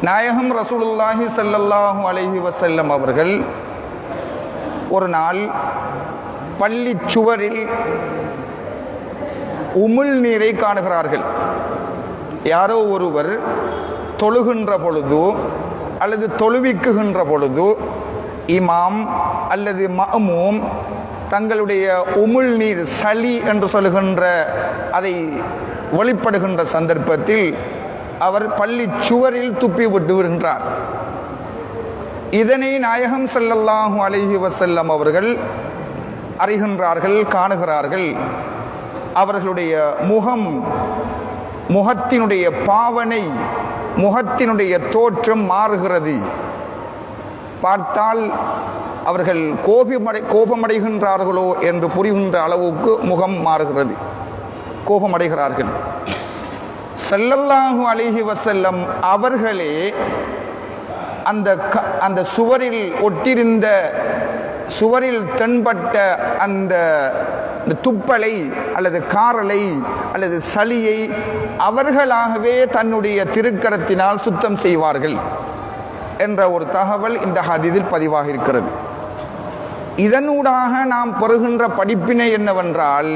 நாயகம் ரசூலுல்லாஹி ஸல்லல்லாஹு அலைஹி வஸல்லம் அவர்கள் ஒரு நாள் பள்ளி சுவரில் உமிழ் நீரை காணுகிறார்கள். யாரோ ஒருவர் தொழுகின்ற பொழுது அல்லது தொழுவிக்குகின்ற பொழுது இமாம் அல்லது மஅமூம் தங்களுடைய உமிழ் நீர் சளி என்று சொல்லுகின்ற அதை வெளிப்படுகின்ற சந்தர்ப்பத்தில் அவர் பள்ளி சுவரில் துப்பி விட்டு விடுகின்றார். இதனை நாயகம் ஸல்லல்லாஹு அலைஹி வஸல்லம் அவர்கள் அறிகின்றார்கள், காணுகிறார்கள். அவர்களுடைய முகத்தினுடைய பாவனை, முகத்தினுடைய தோற்றம் மாறுகிறது. பார்த்தால் அவர்கள் கோபமடைகின்றார்களோ என்று புரிகின்ற அளவுக்கு முகம் மாறுகிறது, கோபமடைகிறார்கள். ஸல்லல்லாஹு அலைஹி வஸல்லம் அவர்களே அந்த சுவரில் ஒட்டிருந்த, சுவரில் தென்பட்ட அந்த துப்பலை அல்லது காரலை அல்லது சளியை அவர்களாகவே தன்னுடைய திருக்கரத்தினால் சுத்தம் செய்வார்கள் என்ற ஒரு தகவல் இந்த ஹதீஸில் பதிவாக இருக்கிறது. இதனூடாக நாம் பெறுகின்ற படிப்பினை என்னவென்றால்,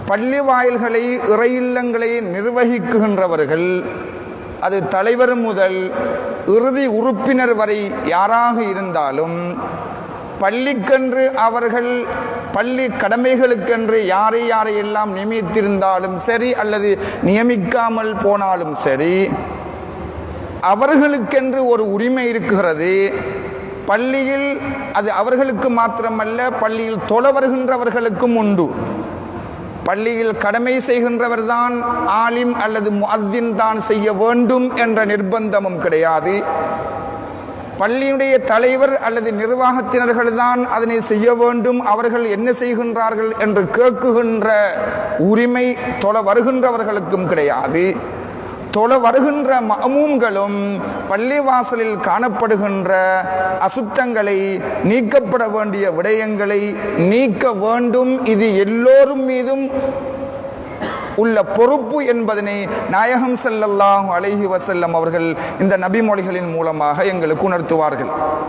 பள்ளி வாயில்களை, இறை இல்லங்களை நிர்வகிக்குகின்றவர்கள், அது தலைவர் முதல் இறுதி உறுப்பினர் வரை யாராக இருந்தாலும், பள்ளிக்கென்று அவர்கள் பள்ளி கடமைகளுக்கென்று யாரை யாரையெல்லாம் நியமித்திருந்தாலும் சரி அல்லது நியமிக்காமல் போனாலும் சரி, அவர்களுக்கென்று ஒரு உரிமை இருக்கிறது. பள்ளியில் அது அவர்களுக்கு மாத்திரமல்ல, பள்ளியில் தொழ வருகின்றவர்களுக்கும் உண்டு. பள்ளியில் கடமை செய்கின்றவர் தான் ஆலிம் அல்லது முஅத்தின் தான் செய்ய வேண்டும் என்ற நிர்பந்தமும் கிடையாது. பள்ளியுடைய தலைவர் அல்லது நிர்வாகத்தினர்கள் தான் அதனை செய்ய வேண்டும், அவர்கள் என்ன செய்கின்றார்கள் என்று கேட்குகின்ற உரிமை தொழ வருகின்றவர்களுக்கும் கிடையாது. தொழ வருகின்ற மஅமூம்களும் பள்ளிவாசலில் காணப்படுகின்ற அசுத்தங்களை, நீக்கப்பட வேண்டிய விடயங்களை நீக்க வேண்டும். இது எல்லோரும் மீதும் உள்ள பொறுப்பு என்பதனை நாயகம் ஸல்லல்லாஹு அலைஹி வஸல்லம் அவர்கள் இந்த நபிமொழிகளின் மூலமாக எங்களுக்கு உணர்த்துவார்கள்.